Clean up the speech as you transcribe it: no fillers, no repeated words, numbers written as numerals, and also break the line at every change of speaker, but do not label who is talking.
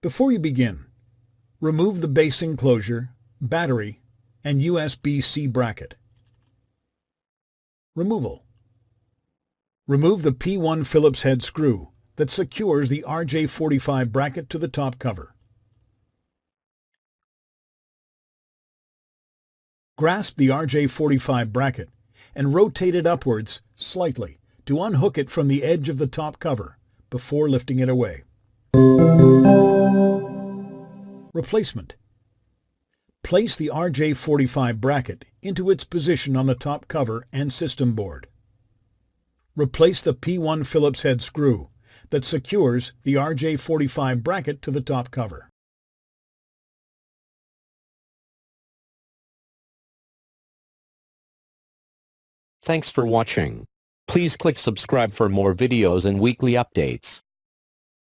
Before you begin, remove the base enclosure, battery, and USB-C bracket. Removal. Remove the P1 Phillips head screw that secures the RJ-45 bracket to the top cover. Grasp the RJ-45 bracket and rotate it upwards slightly to unhook it from the edge of the top cover before lifting it away. Replacement. Place the RJ-45 bracket into its position on the top cover and system board. Replace the P1 Phillips head screw that secures the RJ-45 bracket to the top cover.
Thanks for watching. Please click subscribe for more videos and weekly updates.